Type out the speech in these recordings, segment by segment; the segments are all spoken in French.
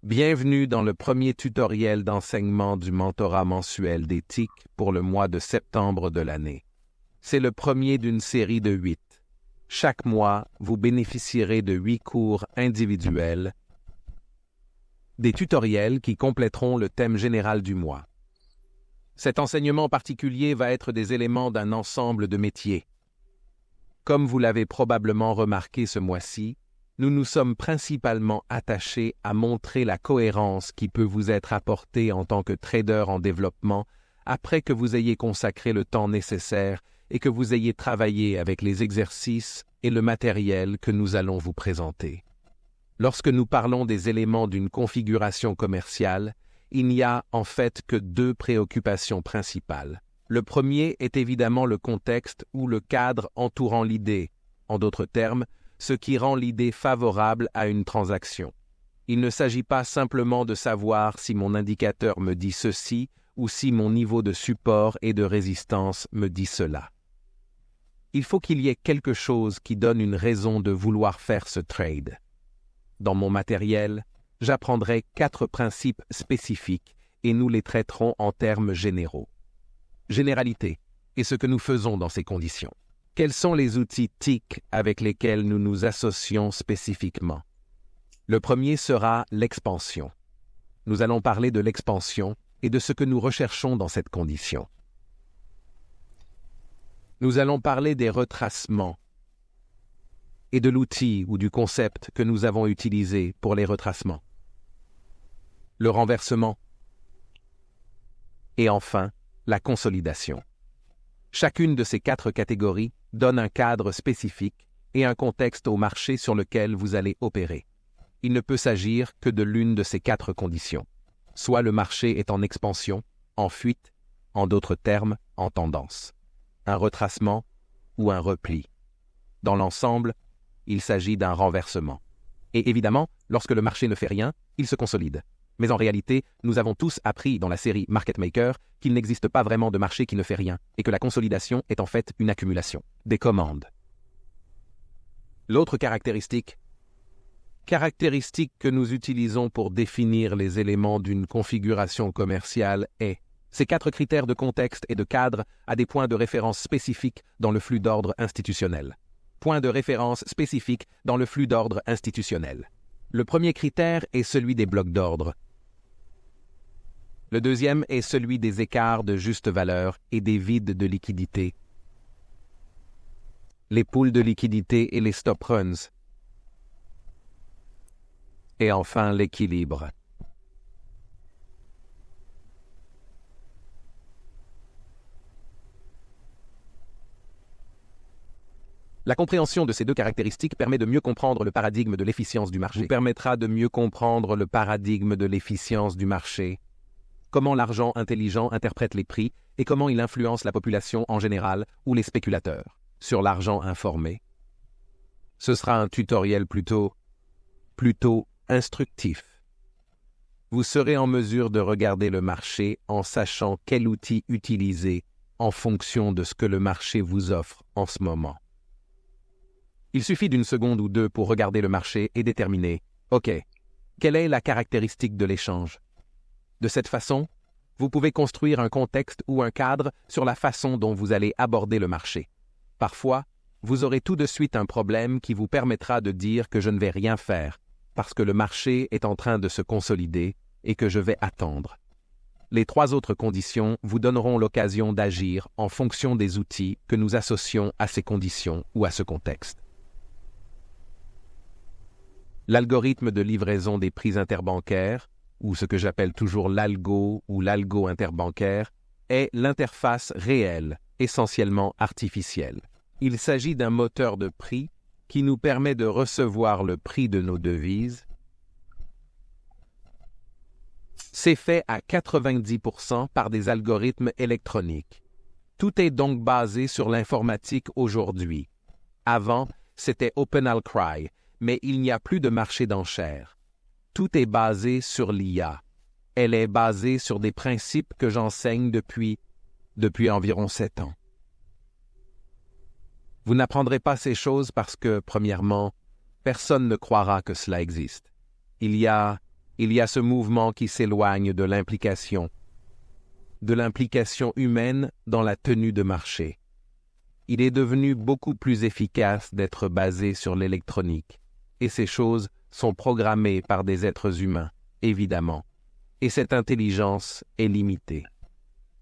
Bienvenue dans le premier tutoriel d'enseignement du mentorat mensuel d'éthique pour le mois de septembre de l'année. C'est le premier d'une série de 8. Chaque mois, vous bénéficierez de 8 cours individuels, des tutoriels qui compléteront le thème général du mois. Cet enseignement particulier va être des éléments d'un ensemble de métiers. Comme vous l'avez probablement remarqué ce mois-ci, nous nous sommes principalement attachés à montrer la cohérence qui peut vous être apportée en tant que trader en développement après que vous ayez consacré le temps nécessaire et que vous ayez travaillé avec les exercices et le matériel que nous allons vous présenter. Lorsque nous parlons des éléments d'une configuration commerciale, il n'y a en fait que 2 préoccupations principales. Le premier est évidemment le contexte ou le cadre entourant l'idée, en d'autres termes, ce qui rend l'idée favorable à une transaction. Il ne s'agit pas simplement de savoir si mon indicateur me dit ceci ou si mon niveau de support et de résistance me dit cela. Il faut qu'il y ait quelque chose qui donne une raison de vouloir faire ce trade. Dans mon matériel, j'apprendrai 4 principes spécifiques et nous les traiterons en termes généraux. Généralité et ce que nous faisons dans ces conditions. Quels sont les outils TIC avec lesquels nous nous associons spécifiquement? Le premier sera l'expansion. Nous allons parler de l'expansion et de ce que nous recherchons dans cette condition. Nous allons parler des retracements et de l'outil ou du concept que nous avons utilisé pour les retracements. Le renversement et enfin la consolidation. Chacune de ces 4 catégories donne un cadre spécifique et un contexte au marché sur lequel vous allez opérer. Il ne peut s'agir que de l'une de ces 4 conditions. Soit le marché est en expansion, en fuite, en d'autres termes, en tendance. Un retracement ou un repli. Dans l'ensemble, il s'agit d'un renversement. Et évidemment, lorsque le marché ne fait rien, il se consolide. Mais en réalité, nous avons tous appris dans la série Market Maker qu'il n'existe pas vraiment de marché qui ne fait rien et que la consolidation est en fait une accumulation des commandes. L'autre caractéristique que nous utilisons pour définir les éléments d'une configuration commerciale est ces 4 critères de contexte et de cadre à des points de référence spécifiques dans le flux d'ordre institutionnel. Point de référence spécifique dans le flux d'ordre institutionnel. Le premier critère est celui des blocs d'ordre. Le deuxième est celui des écarts de juste valeur et des vides de liquidité. Les pools de liquidité et les stop runs. Et enfin l'équilibre. La compréhension de ces 2 caractéristiques permet de mieux comprendre le paradigme de l'efficience du marché. Vous permettra de mieux comprendre le paradigme de l'efficience du marché, comment l'argent intelligent interprète les prix et comment il influence la population en général ou les spéculateurs sur l'argent informé. Ce sera un tutoriel plutôt instructif. Vous serez en mesure de regarder le marché en sachant quel outil utiliser en fonction de ce que le marché vous offre en ce moment. Il suffit d'une seconde ou 2 pour regarder le marché et déterminer, OK, quelle est la caractéristique de l'échange? De cette façon, vous pouvez construire un contexte ou un cadre sur la façon dont vous allez aborder le marché. Parfois, vous aurez tout de suite un problème qui vous permettra de dire que je ne vais rien faire parce que le marché est en train de se consolider et que je vais attendre. Les 3 autres conditions vous donneront l'occasion d'agir en fonction des outils que nous associons à ces conditions ou à ce contexte. L'algorithme de livraison des prix interbancaires, ou ce que j'appelle toujours l'algo ou l'algo interbancaire, est l'interface réelle, essentiellement artificielle. Il s'agit d'un moteur de prix qui nous permet de recevoir le prix de nos devises. C'est fait à 90% par des algorithmes électroniques. Tout est donc basé sur l'informatique aujourd'hui. Avant, c'était OpenAlcry, mais il n'y a plus de marché d'enchères. Tout est basé sur l'IA. Elle est basée sur des principes que j'enseigne depuis environ 7 ans. Vous n'apprendrez pas ces choses parce que, premièrement, personne ne croira que cela existe. Il y a il y a ce mouvement qui s'éloigne de l'implication humaine dans la tenue de marché. Il est devenu beaucoup plus efficace d'être basé sur l'électronique, et ces choses sont programmées par des êtres humains, évidemment, et cette intelligence est limitée.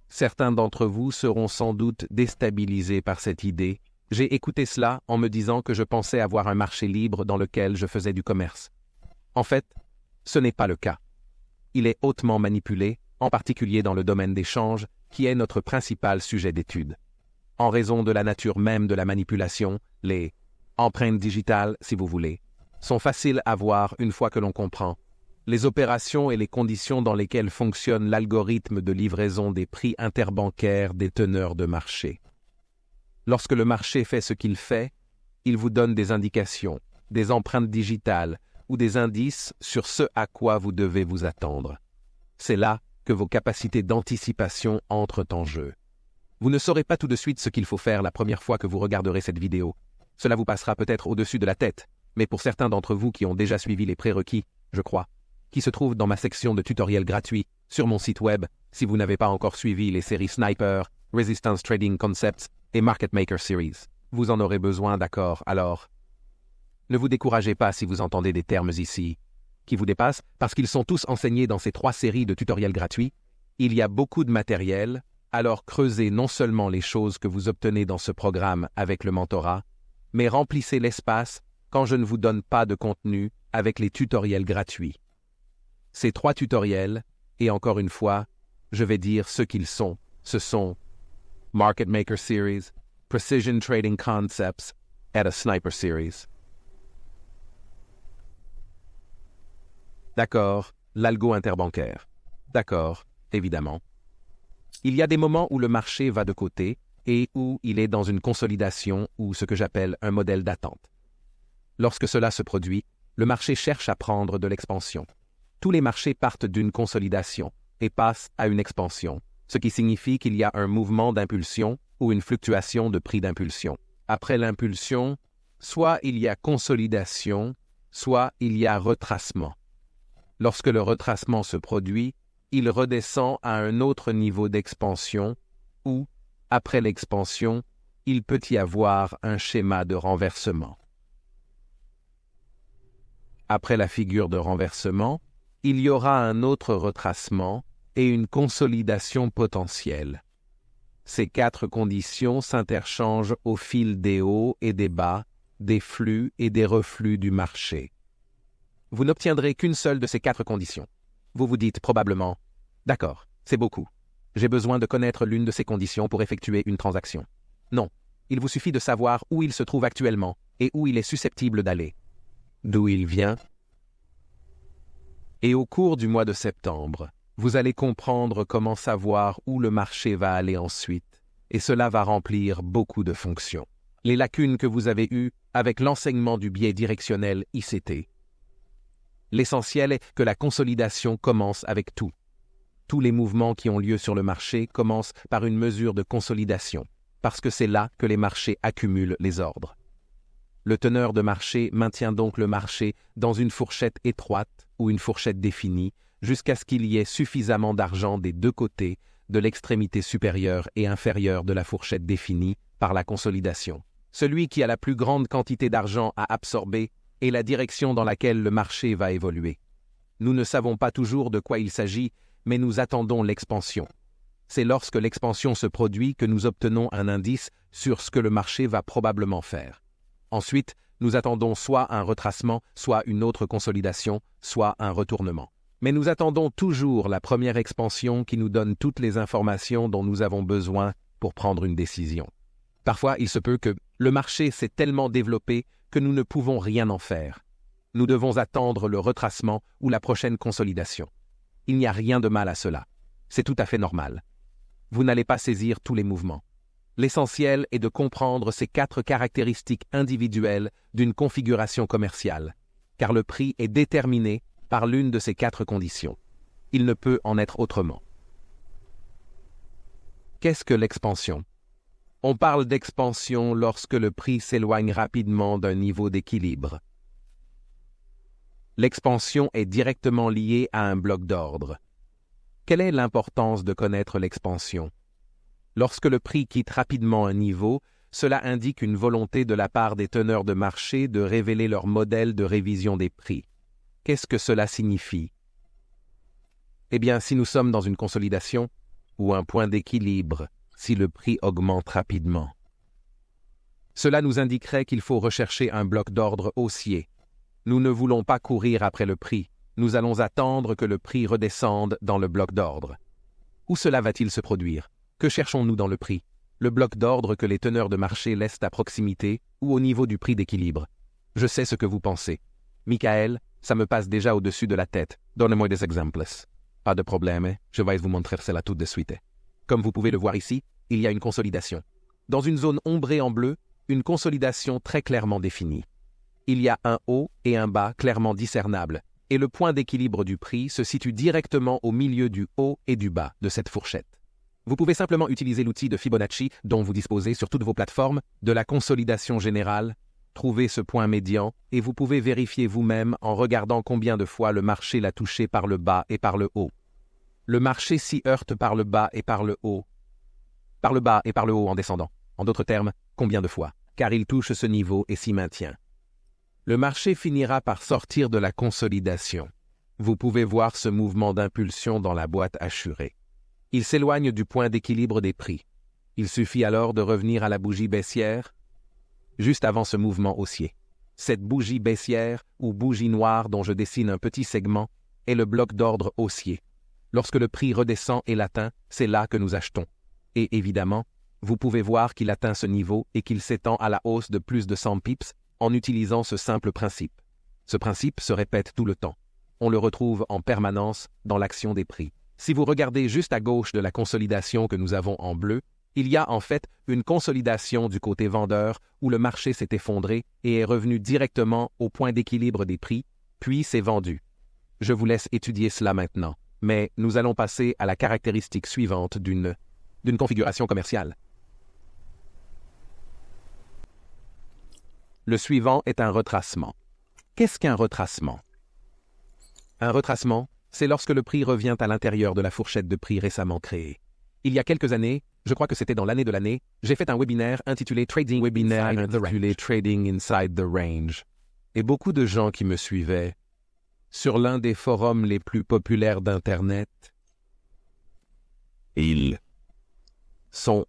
Certains d'entre vous seront sans doute déstabilisés par cette idée. J'ai écouté cela en me disant que je pensais avoir un marché libre dans lequel je faisais du commerce. En fait, ce n'est pas le cas. Il est hautement manipulé, en particulier dans le domaine des changes, qui est notre principal sujet d'étude. En raison de la nature même de la manipulation, les empreintes digitales, si vous voulez, sont faciles à voir une fois que l'on comprend les opérations et les conditions dans lesquelles fonctionne l'algorithme de livraison des prix interbancaires des teneurs de marché. Lorsque le marché fait ce qu'il fait, il vous donne des indications, des empreintes digitales ou des indices sur ce à quoi vous devez vous attendre. C'est là que vos capacités d'anticipation entrent en jeu. Vous ne saurez pas tout de suite ce qu'il faut faire la première fois que vous regarderez cette vidéo. Cela vous passera peut-être au-dessus de la tête, mais pour certains d'entre vous qui ont déjà suivi les prérequis, je crois, qui se trouvent dans ma section de tutoriels gratuits sur mon site web, si vous n'avez pas encore suivi les séries Sniper, Resistance Trading Concepts et Market Maker Series. Vous en aurez besoin, d'accord, alors ne vous découragez pas si vous entendez des termes ici qui vous dépassent, parce qu'ils sont tous enseignés dans ces 3 séries de tutoriels gratuits. Il y a beaucoup de matériel, alors creusez non seulement les choses que vous obtenez dans ce programme avec le mentorat, mais remplissez l'espace quand je ne vous donne pas de contenu avec les tutoriels gratuits. Ces 3 tutoriels, et encore une fois, je vais dire ce qu'ils sont. Ce sont Market Maker Series, Precision Trading Concepts et a Sniper Series. D'accord, l'algo interbancaire. D'accord, évidemment. Il y a des moments où le marché va de côté et où il est dans une consolidation ou ce que j'appelle un modèle d'attente. Lorsque cela se produit, le marché cherche à prendre de l'expansion. Tous les marchés partent d'une consolidation et passent à une expansion, ce qui signifie qu'il y a un mouvement d'impulsion ou une fluctuation de prix d'impulsion. Après l'impulsion, soit il y a consolidation, soit il y a retracement. Lorsque le retracement se produit, il redescend à un autre niveau d'expansion ou, après l'expansion, il peut y avoir un schéma de renversement. Après la figure de renversement, il y aura un autre retracement et une consolidation potentielle. Ces 4 conditions s'interchangent au fil des hauts et des bas, des flux et des reflux du marché. Vous n'obtiendrez qu'une seule de ces 4 conditions. Vous vous dites probablement « D'accord, c'est beaucoup. J'ai besoin de connaître l'une de ces conditions pour effectuer une transaction. » Non, il vous suffit de savoir où il se trouve actuellement et où il est susceptible d'aller. D'où il vient. Et au cours du mois de septembre, vous allez comprendre comment savoir où le marché va aller ensuite, et cela va remplir beaucoup de fonctions. Les lacunes que vous avez eues avec l'enseignement du biais directionnel ICT. L'essentiel est que la consolidation commence avec tout. Tous les mouvements qui ont lieu sur le marché commencent par une mesure de consolidation, parce que c'est là que les marchés accumulent les ordres. Le teneur de marché maintient donc le marché dans une fourchette étroite ou une fourchette définie jusqu'à ce qu'il y ait suffisamment d'argent des 2 côtés de l'extrémité supérieure et inférieure de la fourchette définie par la consolidation. Celui qui a la plus grande quantité d'argent à absorber est la direction dans laquelle le marché va évoluer. Nous ne savons pas toujours de quoi il s'agit, mais nous attendons l'expansion. C'est lorsque l'expansion se produit que nous obtenons un indice sur ce que le marché va probablement faire. Ensuite, nous attendons soit un retracement, soit une autre consolidation, soit un retournement. Mais nous attendons toujours la première expansion qui nous donne toutes les informations dont nous avons besoin pour prendre une décision. Parfois, il se peut que le marché s'est tellement développé que nous ne pouvons rien en faire. Nous devons attendre le retracement ou la prochaine consolidation. Il n'y a rien de mal à cela. C'est tout à fait normal. Vous n'allez pas saisir tous les mouvements. L'essentiel est de comprendre ces 4 caractéristiques individuelles d'une configuration commerciale, car le prix est déterminé par l'une de ces 4 conditions. Il ne peut en être autrement. Qu'est-ce que l'expansion? On parle d'expansion lorsque le prix s'éloigne rapidement d'un niveau d'équilibre. L'expansion est directement liée à un bloc d'ordre. Quelle est l'importance de connaître l'expansion? Lorsque le prix quitte rapidement un niveau, cela indique une volonté de la part des teneurs de marché de révéler leur modèle de révision des prix. Qu'est-ce que cela signifie? Eh bien, si nous sommes dans une consolidation ou un point d'équilibre, si le prix augmente rapidement, cela nous indiquerait qu'il faut rechercher un bloc d'ordre haussier. Nous ne voulons pas courir après le prix. Nous allons attendre que le prix redescende dans le bloc d'ordre. Où cela va-t-il se produire? Que cherchons-nous dans le prix? Le bloc d'ordre que les teneurs de marché laissent à proximité ou au niveau du prix d'équilibre? Je sais ce que vous pensez. Michael, ça me passe déjà au-dessus de la tête. Donnez-moi des exemples. Pas de problème, je vais vous montrer cela tout de suite. Comme vous pouvez le voir ici, il y a une consolidation. Dans une zone ombrée en bleu, une consolidation très clairement définie. Il y a un haut et un bas clairement discernables, et le point d'équilibre du prix se situe directement au milieu du haut et du bas de cette fourchette. Vous pouvez simplement utiliser l'outil de Fibonacci dont vous disposez sur toutes vos plateformes, de la consolidation générale, trouver ce point médian, et vous pouvez vérifier vous-même en regardant combien de fois le marché l'a touché par le bas et par le haut. Le marché s'y heurte par le bas et par le haut. Par le bas et par le haut en descendant. En d'autres termes, combien de fois? Car il touche ce niveau et s'y maintient. Le marché finira par sortir de la consolidation. Vous pouvez voir ce mouvement d'impulsion dans la boîte hachurée. Il s'éloigne du point d'équilibre des prix. Il suffit alors de revenir à la bougie baissière, juste avant ce mouvement haussier. Cette bougie baissière, ou bougie noire dont je dessine un petit segment, est le bloc d'ordre haussier. Lorsque le prix redescend et l'atteint, c'est là que nous achetons. Et évidemment, vous pouvez voir qu'il atteint ce niveau et qu'il s'étend à la hausse de plus de 100 pips en utilisant ce simple principe. Ce principe se répète tout le temps. On le retrouve en permanence dans l'action des prix. Si vous regardez juste à gauche de la consolidation que nous avons en bleu, il y a en fait une consolidation du côté vendeur où le marché s'est effondré et est revenu directement au point d'équilibre des prix, puis s'est vendu. Je vous laisse étudier cela maintenant, mais nous allons passer à la caractéristique suivante d'une configuration commerciale. Le suivant est un retracement. Qu'est-ce qu'un retracement? Un retracement, c'est lorsque le prix revient à l'intérieur de la fourchette de prix récemment créée. Il y a quelques années, je crois que c'était dans l'année de l'année, j'ai fait un webinaire intitulé Trading Inside the Range. Et beaucoup de gens qui me suivaient, sur l'un des forums les plus populaires d'Internet, ils sont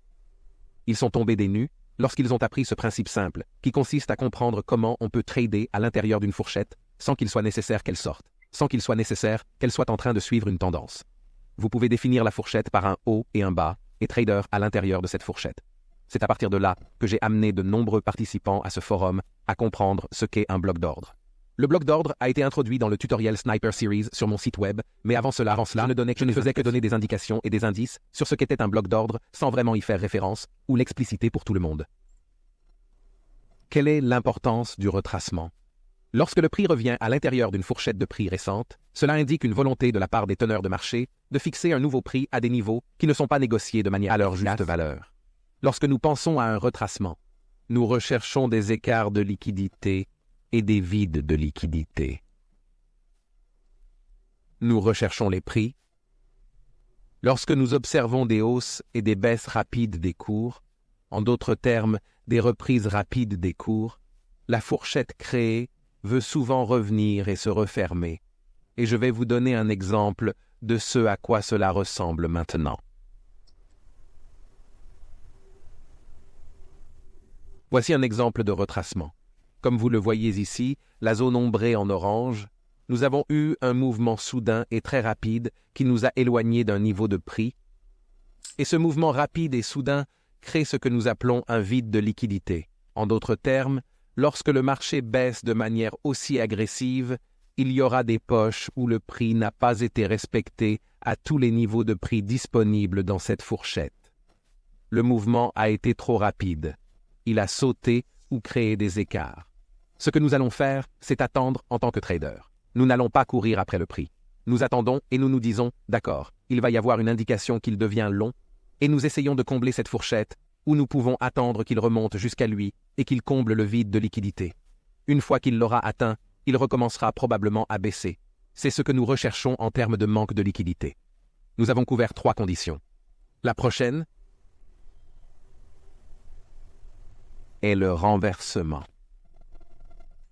tombés des nues lorsqu'ils ont appris ce principe simple, qui consiste à comprendre comment on peut trader à l'intérieur d'une fourchette sans qu'il soit nécessaire qu'elle sorte, sans qu'il soit nécessaire qu'elle soit en train de suivre une tendance. Vous pouvez définir la fourchette par un haut et un bas, et trader à l'intérieur de cette fourchette. C'est à partir de là que j'ai amené de nombreux participants à ce forum à comprendre ce qu'est un bloc d'ordre. Le bloc d'ordre a été introduit dans le tutoriel Sniper Series sur mon site web, mais avant cela, je ne faisais que donner des indications et des indices sur ce qu'était un bloc d'ordre sans vraiment y faire référence ou l'expliciter pour tout le monde. Quelle est l'importance du retracement? Lorsque le prix revient à l'intérieur d'une fourchette de prix récente, cela indique une volonté de la part des teneurs de marché de fixer un nouveau prix à des niveaux qui ne sont pas négociés de manière à leur juste valeur. Lorsque nous pensons à un retracement, nous recherchons des écarts de liquidité et des vides de liquidité. Nous recherchons les prix. Lorsque nous observons des hausses et des baisses rapides des cours, en d'autres termes, des reprises rapides des cours, la fourchette créée veut souvent revenir et se refermer. Et je vais vous donner un exemple de ce à quoi cela ressemble maintenant. Voici un exemple de retracement. Comme vous le voyez ici, la zone ombrée en orange, nous avons eu un mouvement soudain et très rapide qui nous a éloignés d'un niveau de prix. Et ce mouvement rapide et soudain crée ce que nous appelons un vide de liquidité. En d'autres termes, lorsque le marché baisse de manière aussi agressive, il y aura des poches où le prix n'a pas été respecté à tous les niveaux de prix disponibles dans cette fourchette. Le mouvement a été trop rapide. Il a sauté ou créé des écarts. Ce que nous allons faire, c'est attendre en tant que trader. Nous n'allons pas courir après le prix. Nous attendons et nous nous disons, d'accord, il va y avoir une indication qu'il devient long, et nous essayons de combler cette fourchette où nous pouvons attendre qu'il remonte jusqu'à lui et qu'il comble le vide de liquidité. Une fois qu'il l'aura atteint il recommencera probablement à baisser. C'est ce que nous recherchons en termes de manque de liquidité. Nous avons couvert 3 conditions. La prochaine est le renversement.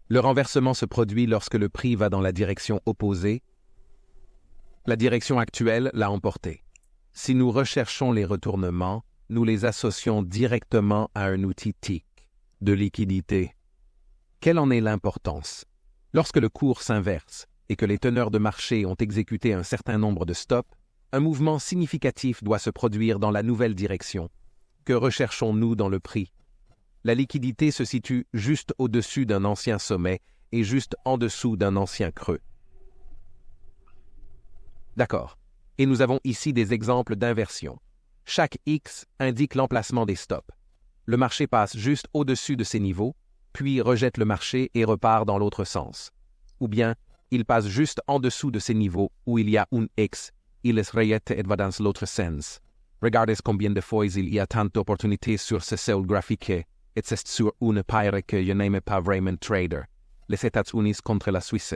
Le renversement se produit lorsque le prix va dans la direction opposée. La direction actuelle l'a emporté. Si nous recherchons les retournements, nous les associons directement à un outil TIC de liquidité. Quelle en est l'importance? Lorsque le cours s'inverse et que les teneurs de marché ont exécuté un certain nombre de stops, un mouvement significatif doit se produire dans la nouvelle direction. Que recherchons-nous dans le prix? La liquidité se situe juste au-dessus d'un ancien sommet et juste en dessous d'un ancien creux. D'accord. Et nous avons ici des exemples d'inversion. Chaque X indique l'emplacement des stops. Le marché passe juste au-dessus de ces niveaux, puis rejette le marché et repart dans l'autre sens. Ou bien, il passe juste en dessous de ces niveaux où il y a un X, il les rejette et va dans l'autre sens. Regardez combien de fois il y a tant d'opportunités sur ce seul graphique, et c'est sur une paire que je n'aime pas vraiment trader. Les États-Unis contre la Suisse.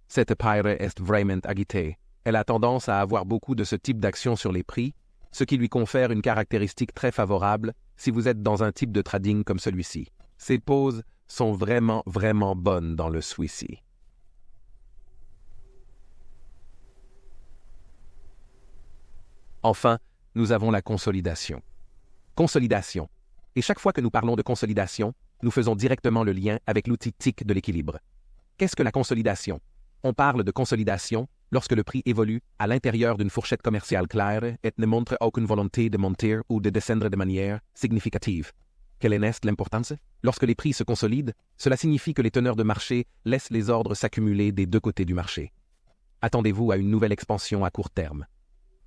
Cette paire est vraiment agitée. Elle a tendance à avoir beaucoup de ce type d'action sur les prix, ce qui lui confère une caractéristique très favorable si vous êtes dans un type de trading comme celui-ci. Ces poses sont vraiment bonnes dans le Swissy. Enfin, nous avons la consolidation. Consolidation. Et chaque fois que nous parlons de consolidation, nous faisons directement le lien avec l'outil TIC de l'équilibre. Qu'est-ce que la consolidation? On parle de consolidation lorsque le prix évolue à l'intérieur d'une fourchette commerciale claire et ne montre aucune volonté de monter ou de descendre de manière significative. Quelle est l'importance? Lorsque les prix se consolident, cela signifie que les teneurs de marché laissent les ordres s'accumuler des deux côtés du marché. Attendez-vous à une nouvelle expansion à court terme.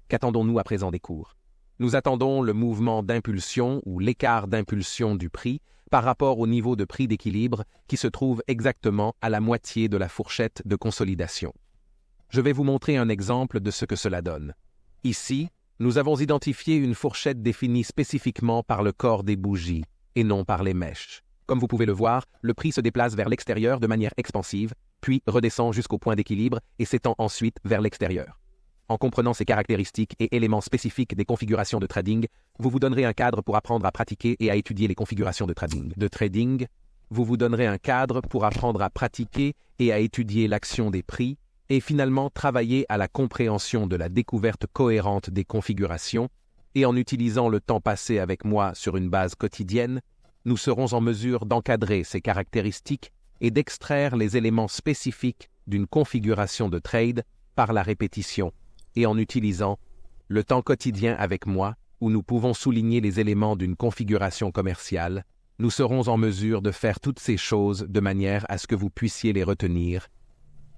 Qu'attendons-nous à présent des cours? Nous attendons le mouvement d'impulsion ou l'écart d'impulsion du prix par rapport au niveau de prix d'équilibre qui se trouve exactement à la moitié de la fourchette de consolidation. Je vais vous montrer un exemple de ce que cela donne. Ici, nous avons identifié une fourchette définie spécifiquement par le corps des bougies et non par les mèches. Comme vous pouvez le voir, le prix se déplace vers l'extérieur de manière expansive, puis redescend jusqu'au point d'équilibre et s'étend ensuite vers l'extérieur. En comprenant ces caractéristiques et éléments spécifiques des configurations de trading, vous vous donnerez un cadre pour apprendre à pratiquer et à étudier les configurations de trading. Vous vous donnerez un cadre pour apprendre à pratiquer et à étudier l'action des prix et finalement travailler à la compréhension de la découverte cohérente des configurations. Et en utilisant le temps passé avec moi sur une base quotidienne, nous serons en mesure d'encadrer ces caractéristiques et d'extraire les éléments spécifiques d'une configuration de trade par la répétition et en utilisant le temps quotidien avec moi, où nous pouvons souligner les éléments d'une configuration commerciale, nous serons en mesure de faire toutes ces choses de manière à ce que vous puissiez les retenir.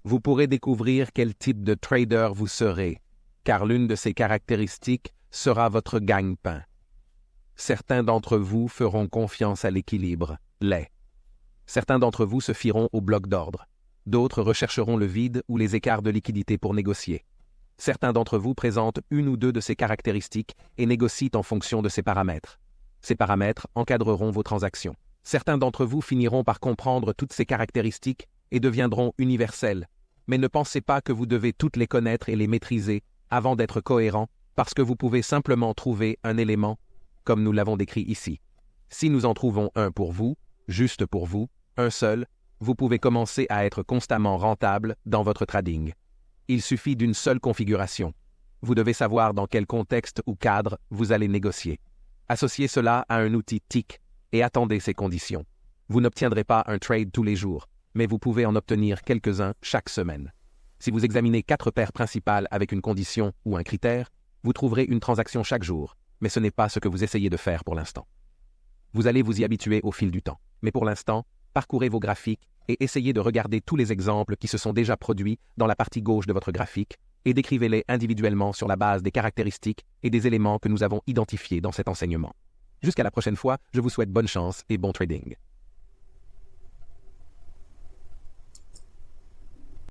Vous pourrez découvrir quel type de trader vous serez, car l'une de ces caractéristiques sera votre gagne-pain. Certains d'entre vous feront confiance à l'équilibre, Certains d'entre vous se fieront au bloc d'ordre. D'autres rechercheront le vide ou les écarts de liquidité pour négocier. Certains d'entre vous présentent une ou deux de ces caractéristiques et négocient en fonction de ces paramètres. Ces paramètres encadreront vos transactions. Certains d'entre vous finiront par comprendre toutes ces caractéristiques et deviendront universels. Mais ne pensez pas que vous devez toutes les connaître et les maîtriser avant d'être cohérent, parce que vous pouvez simplement trouver un élément, comme nous l'avons décrit ici. Si nous en trouvons un pour vous, juste pour vous, un seul, vous pouvez commencer à être constamment rentable dans votre trading. Il suffit d'une seule configuration. Vous devez savoir dans quel contexte ou cadre vous allez négocier. Associez cela à un outil TIC et attendez ces conditions. Vous n'obtiendrez pas un trade tous les jours, mais vous pouvez en obtenir quelques-uns chaque semaine. Si vous examinez 4 paires principales avec une condition ou un critère, vous trouverez une transaction chaque jour, mais ce n'est pas ce que vous essayez de faire pour l'instant. Vous allez vous y habituer au fil du temps, mais pour l'instant, parcourez vos graphiques et essayez de regarder tous les exemples qui se sont déjà produits dans la partie gauche de votre graphique et décrivez-les individuellement sur la base des caractéristiques et des éléments que nous avons identifiés dans cet enseignement. Jusqu'à la prochaine fois, je vous souhaite bonne chance et bon trading.